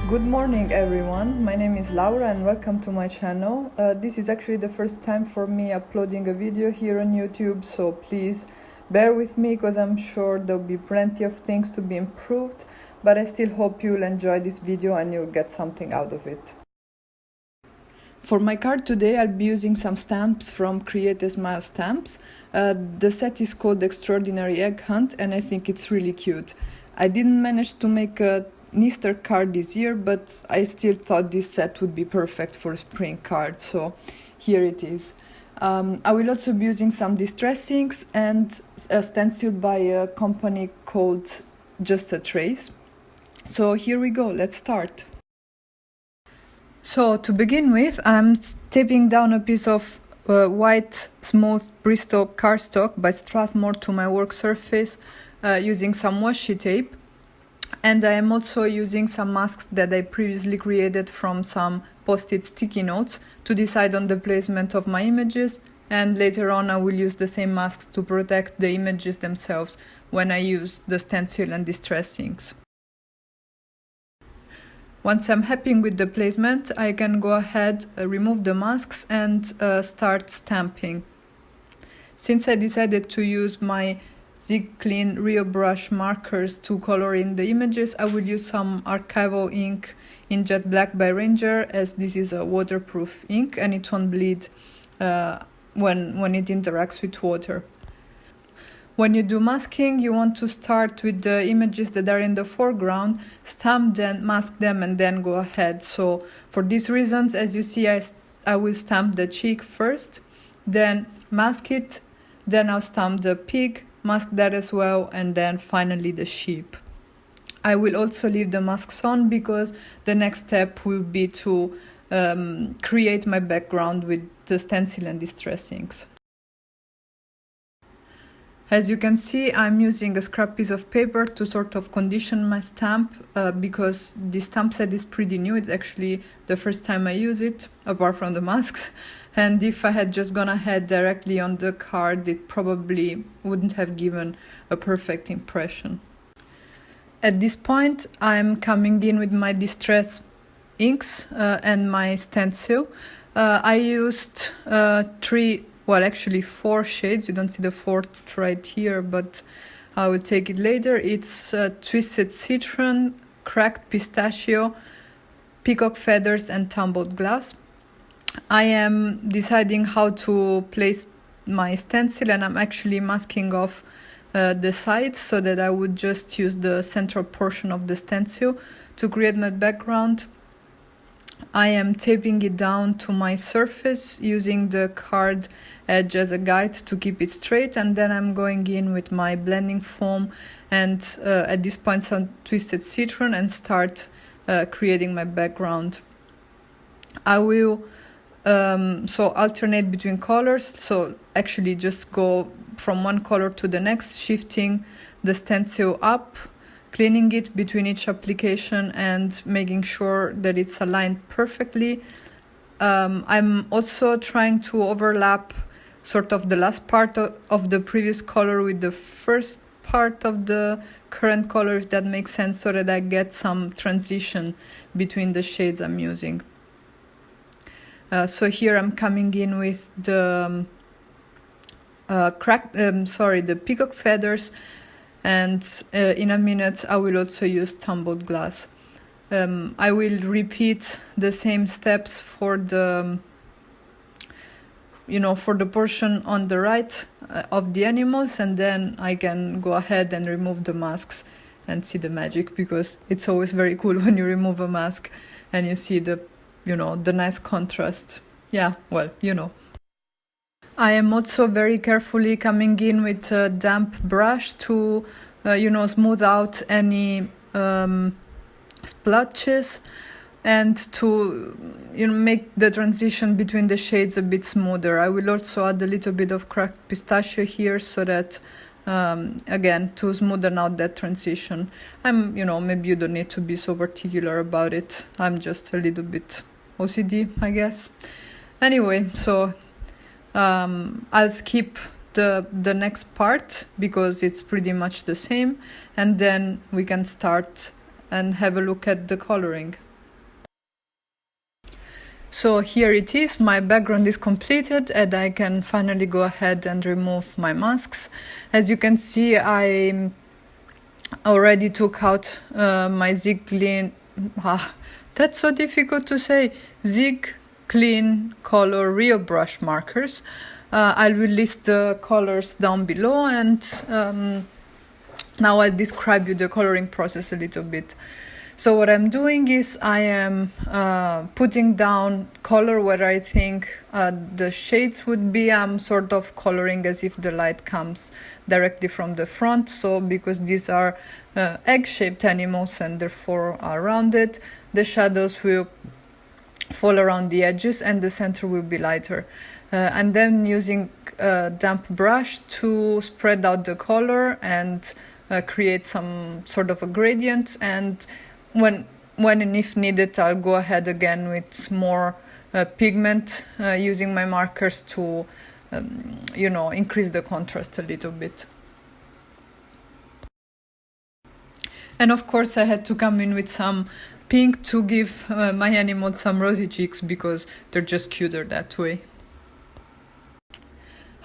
Good morning everyone, my name is Laura and welcome to my channel. This is actually the first time for me uploading a video here on YouTube, so please bear with me because I'm sure there'll be plenty of things to be improved, but I still hope you'll enjoy this video and you'll get something out of it. For my card today I'll be using some stamps from Create a Smile Stamps. The set is called Extraordinary Egg Hunt and I think it's really cute. I didn't manage to make a Easter card this year, but I still thought this set would be perfect for a spring card, so here it is. I will also be using some distress inks and a stencil by a company called Just a Trace. So here we go, let's start. So to begin with, I'm taping down a piece of white smooth Bristol cardstock by Strathmore to my work surface using some washi tape. And I am also using some masks that I previously created from some post-it sticky notes to decide on the placement of my images, and later on I will use the same masks to protect the images themselves when I use the stencil and distress inks. Once I'm happy with the placement, I can go ahead, remove the masks and start stamping. Since I decided to use my Zig Clean Rio brush markers to color in the images, I will use some archival ink in Jet Black by Ranger, as this is a waterproof ink and it won't bleed when it interacts with water. When you do masking, you want to start with the images that are in the foreground, stamp them, mask them, and then go ahead. So for these reasons, as you see, I will stamp the cheek first, then mask it, then I'll stamp the pig, mask that as well, and then finally the sheep. I will also leave the masks on because the next step will be to create my background with the stencil and distress inks. As you can see, I'm using a scrap piece of paper to sort of condition my stamp because this stamp set is pretty new. It's actually the first time I use it, apart from the masks. And if I had just gone ahead directly on the card, it probably wouldn't have given a perfect impression. At this point, I'm coming in with my distress inks and my stencil. I used four shades. You don't see the fourth right here, but I will take it later. It's Twisted Citron, Cracked Pistachio, Peacock Feathers, and Tumbled Glass. I am deciding how to place my stencil and I'm actually masking off the sides so that I would just use the central portion of the stencil to create my background. I am taping it down to my surface using the card edge as a guide to keep it straight, and then I'm going in with my blending foam and at this point some Twisted Citron and start creating my background. I will alternate between colors, so actually just go from one color to the next, shifting the stencil up, cleaning it between each application and making sure that it's aligned perfectly. I'm also trying to overlap sort of the last part of the previous color with the first part of the current color, if that makes sense, so that I get some transition between the shades I'm using. So here I'm coming in with the the peacock feathers, and in a minute I will also use tumbled glass. I will repeat the same steps for the portion on the right of the animals, and then I can go ahead and remove the masks and see the magic, because it's always very cool when you remove a mask and you see the nice contrast. Yeah, well, I am also very carefully coming in with a damp brush to, smooth out any splotches and to, make the transition between the shades a bit smoother. I will also add a little bit of cracked pistachio here so that, again, to smoothen out that transition. Maybe you don't need to be so particular about it. I'm just a little bit OCD, I guess. Anyway, so I'll skip the next part because it's pretty much the same, and then we can start and have a look at the coloring. So here it is, my background is completed and I can finally go ahead and remove my masks. As you can see, I already took out my Zig Clean, that's so difficult to say, Zig Clean Color Rio brush markers. I will list the colors down below, and now I'll describe you the coloring process a little bit. So what I'm doing is I am putting down color where I think the shades would be. I'm sort of coloring as if the light comes directly from the front. So because these are egg-shaped animals and therefore are rounded, the shadows will fall around the edges and the center will be lighter. And then using a damp brush to spread out the color and create some sort of a gradient, and when and if needed, I'll go ahead again with more pigment using my markers to increase the contrast a little bit. And of course I had to come in with some pink to give my animals some rosy cheeks, because they're just cuter that way.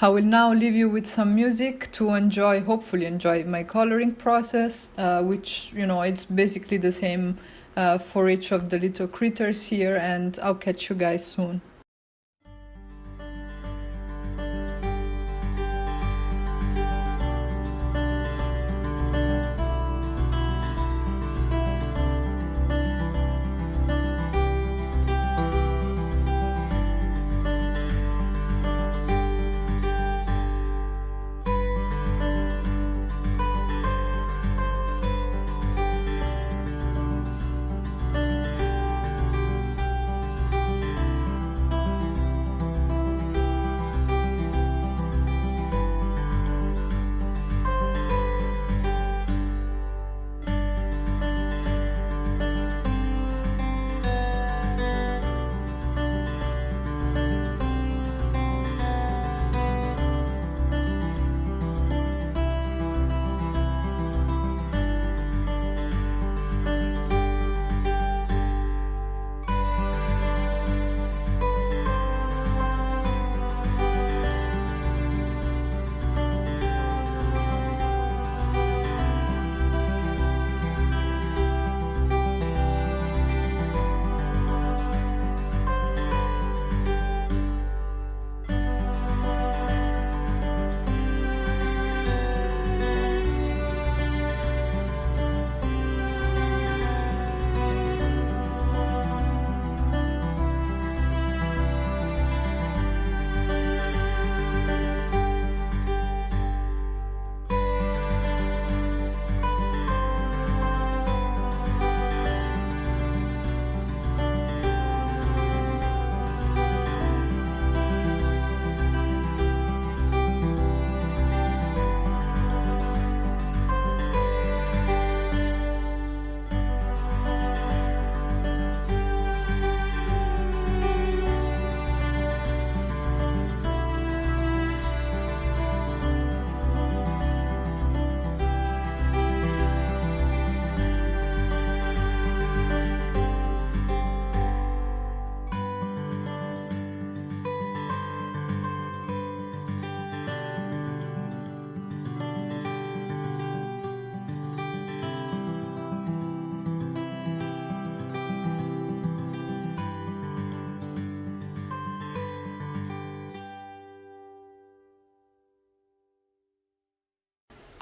I will now leave you with some music to hopefully enjoy my coloring process, which, it's basically the same for each of the little critters here, and I'll catch you guys soon.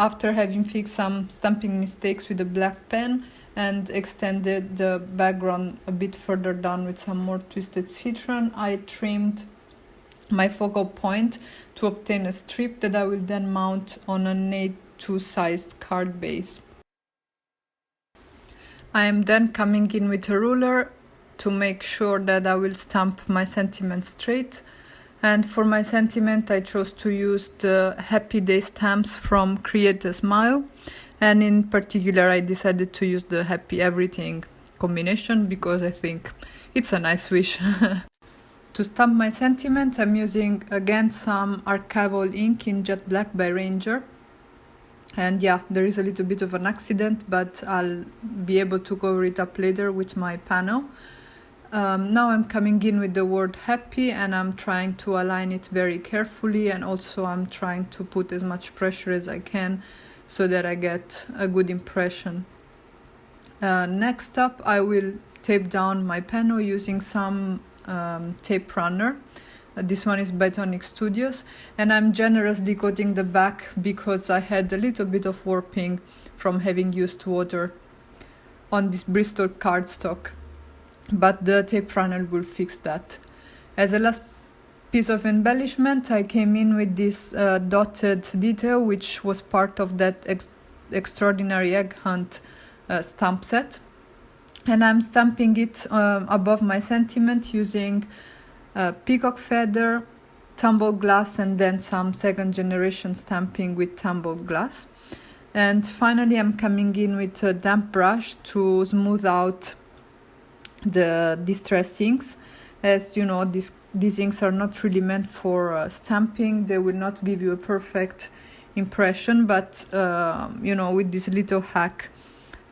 After having fixed some stamping mistakes with a black pen and extended the background a bit further down with some more twisted citron, I trimmed my focal point to obtain a strip that I will then mount on an A2 sized card base. I am then coming in with a ruler to make sure that I will stamp my sentiment straight. And for my sentiment, I chose to use the Happy Day stamps from Create a Smile. And in particular, I decided to use the Happy Everything combination because I think it's a nice wish. To stamp my sentiment, I'm using again some archival ink in Jet Black by Ranger. And yeah, there is a little bit of an accident, but I'll be able to cover it up later with my panel. Now I'm coming in with the word happy, and I'm trying to align it very carefully, and also I'm trying to put as much pressure as I can so that I get a good impression. Next up, I will tape down my panel using some tape runner. This one is by Tonic Studios, and I'm generously coating the back because I had a little bit of warping from having used water on this Bristol cardstock, but the tape runner will fix that. As a last piece of embellishment, I came in with this dotted detail, which was part of that extraordinary egg hunt stamp set, and I'm stamping it above my sentiment using peacock feather, tumbled glass, and then some second generation stamping with tumbled glass. And finally I'm coming in with a damp brush to smooth out the distress inks. As you know, these inks are not really meant for stamping. They will not give you a perfect impression, but with this little hack,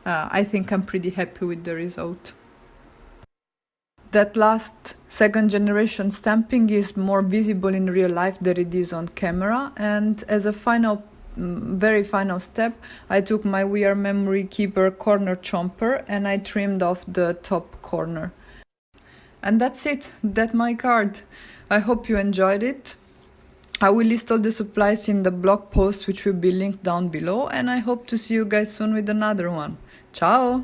I think I'm pretty happy with the result. That last second generation stamping is more visible in real life than it is on camera, and as a very final step, I took my We Are Memory Keeper corner chomper and I trimmed off the top corner. And that's it, that's my card. I hope you enjoyed it. I will list all the supplies in the blog post, which will be linked down below, and I hope to see you guys soon with another one. Ciao!